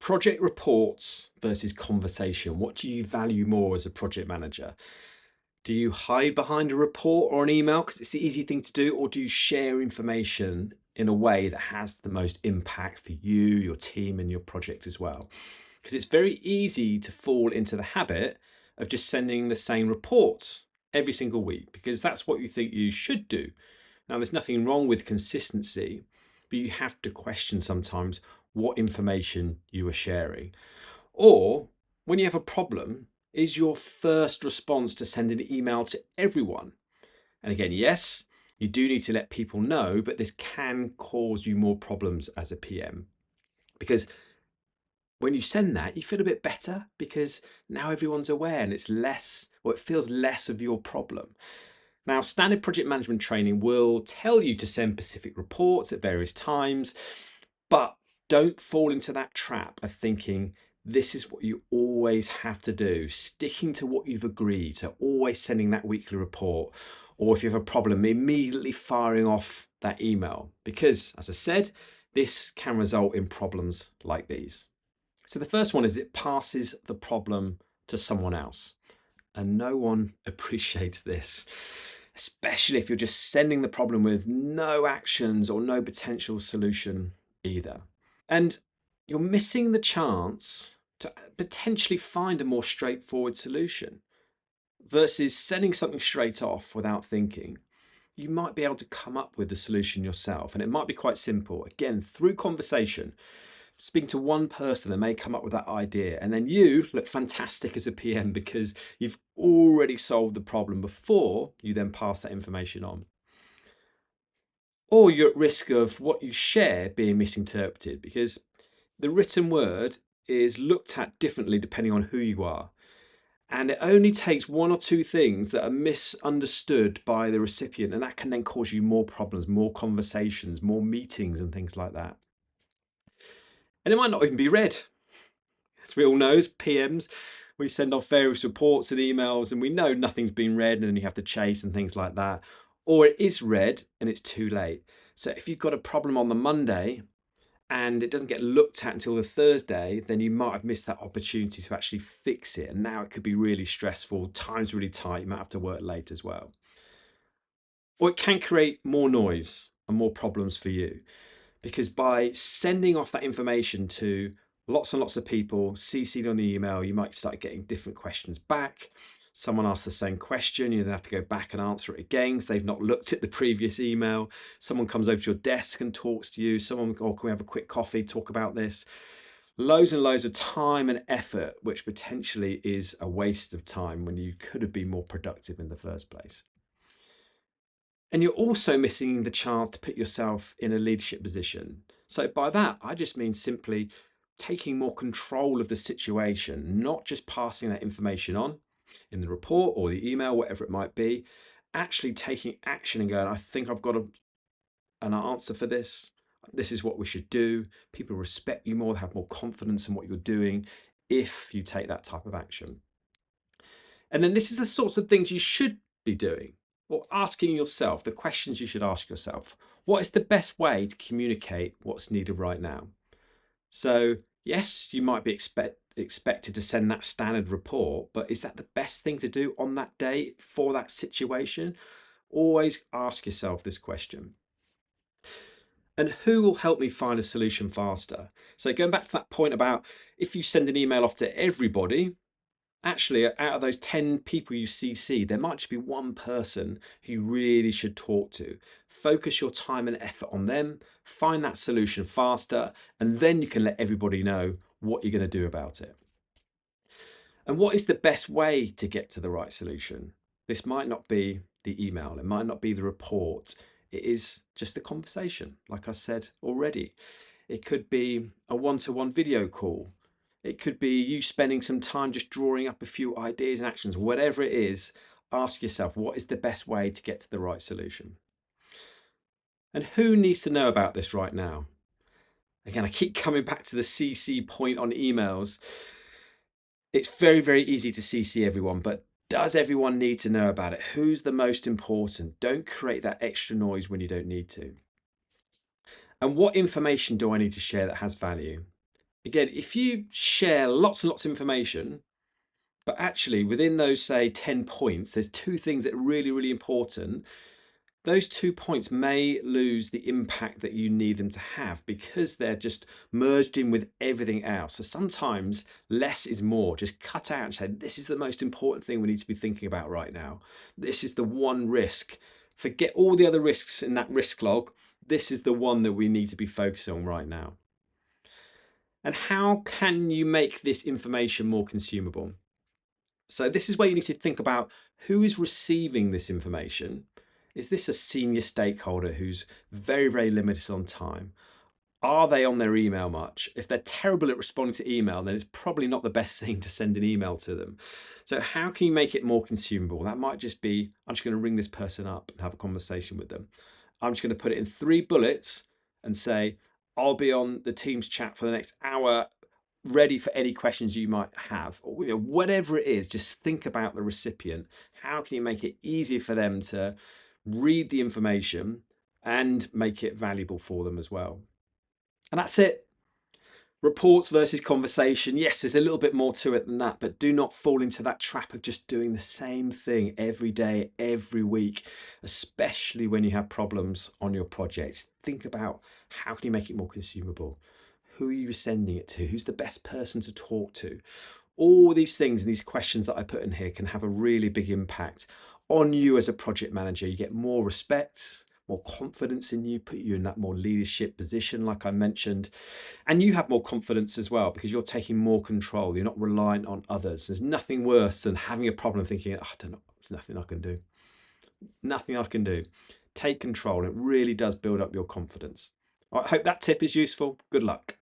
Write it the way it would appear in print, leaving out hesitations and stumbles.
Project reports versus conversation. What do you value more as a project manager? Do you hide behind a report or an email because it's the easy thing to do, or do you share information in a way that has the most impact for you, your team, and your project as well? Because it's very easy to fall into the habit of just sending the same reports every single week because that's what you think you should do. Now, there's nothing wrong with consistency, but you have to question sometimes what information you are sharing. Or when you have a problem, is your first response to send an email to everyone? And again, yes, you do need to let people know, but this can cause you more problems as a PM because when you send that, you feel a bit better because now everyone's aware and it's less, or it feels less of your problem. Now, standard project management training will tell you to send specific reports at various times, but don't fall into that trap of thinking this is what you always have to do, sticking to what you've agreed, so always sending that weekly report, or if you have a problem, immediately firing off that email, because as I said, this can result in problems like these. So the first one is it passes the problem to someone else, and no one appreciates this, especially if you're just sending the problem with no actions or no potential solution either. And you're missing the chance to potentially find a more straightforward solution versus sending something straight off without thinking. You might be able to come up with the solution yourself, and it might be quite simple. Again, through conversation, speaking to one person that may come up with that idea, and then you look fantastic as a PM because you've already solved the problem before you then pass that information on. Or you're at risk of what you share being misinterpreted because the written word is looked at differently depending on who you are. And it only takes one or two things that are misunderstood by the recipient, and that can then cause you more problems, more conversations, more meetings, and things like that. And it might not even be read. As we all know, as PMs, we send off various reports and emails, and we know nothing's been read, and then you have to chase and things like that. Or it is read and it's too late. So if you've got a problem on the Monday and it doesn't get looked at until the Thursday, then you might have missed that opportunity to actually fix it. And now it could be really stressful. Time's really tight. You might have to work late as well. Or it can create more noise and more problems for you because by sending off that information to lots and lots of people, CC'd on the email, you might start getting different questions back. Someone asks the same question, you then have to go back and answer it again because they've not looked at the previous email. Someone comes over to your desk and talks to you. Someone, oh, can we have a quick coffee, talk about this? Loads and loads of time and effort, which potentially is a waste of time when you could have been more productive in the first place. And you're also missing the chance to put yourself in a leadership position. So by that, I just mean simply taking more control of the situation, not just passing that information on in the report or the email, whatever it might be, actually taking action and going, I think I've got an answer for this. This is what we should do. People respect you more, have more confidence in what you're doing if you take that type of action. And then this is the sorts of things you should be doing, or asking yourself the questions you should ask yourself. What is the best way to communicate what's needed right now? So yes, you might be expected to send that standard report, but is that the best thing to do on that day for that situation? Always ask yourself this question. And who will help me find a solution faster? So going back to that point about if you send an email off to everybody, actually out of those 10 people you CC, there might just be one person who you really should talk to. Focus your time and effort on them, find that solution faster, and then you can let everybody know what you're going to do about it. And what is the best way to get to the right solution? This might not be the email, it might not be the report, it is just a conversation, like I said already. It could be a one-to-one video call. It could be you spending some time just drawing up a few ideas and actions. Whatever it is, ask yourself, what is the best way to get to the right solution? And who needs to know about this right now? Again, I keep coming back to the CC point on emails. It's very, very easy to CC everyone, but does everyone need to know about it? Who's the most important? Don't create that extra noise when you don't need to. And what information do I need to share that has value? Again, if you share lots and lots of information, but actually within those, say, 10 points, there's two things that are really, really important, those 2 points may lose the impact that you need them to have because they're just merged in with everything else. So sometimes less is more. Just cut out and say, this is the most important thing we need to be thinking about right now. This is the one risk. Forget all the other risks in that risk log. This is the one that we need to be focusing on right now. And how can you make this information more consumable? So this is where you need to think about who is receiving this information. Is this a senior stakeholder who's very, very limited on time? Are they on their email much? If they're terrible at responding to email, then it's probably not the best thing to send an email to them. So how can you make it more consumable? That might just be, I'm just going to ring this person up and have a conversation with them. I'm just going to put it in 3 bullets and say, I'll be on the Teams chat for the next hour, ready for any questions you might have, or whatever it is. Just think about the recipient. How can you make it easier for them to read the information and make it valuable for them as well? And that's it. Reports versus conversation. Yes, there's a little bit more to it than that, but do not fall into that trap of just doing the same thing every day, every week, especially when you have problems on your projects. Think about how can you make it more consumable? Who are you sending it to? Who's the best person to talk to? All these things and these questions that I put in here can have a really big impact on you as a project manager. You get more respect, more confidence in you, put you in that more leadership position, like I mentioned. And you have more confidence as well because you're taking more control. You're not reliant on others. There's nothing worse than having a problem thinking, oh, I don't know, there's nothing I can do. Nothing I can do. Take control. It really does build up your confidence. I hope that tip is useful. Good luck.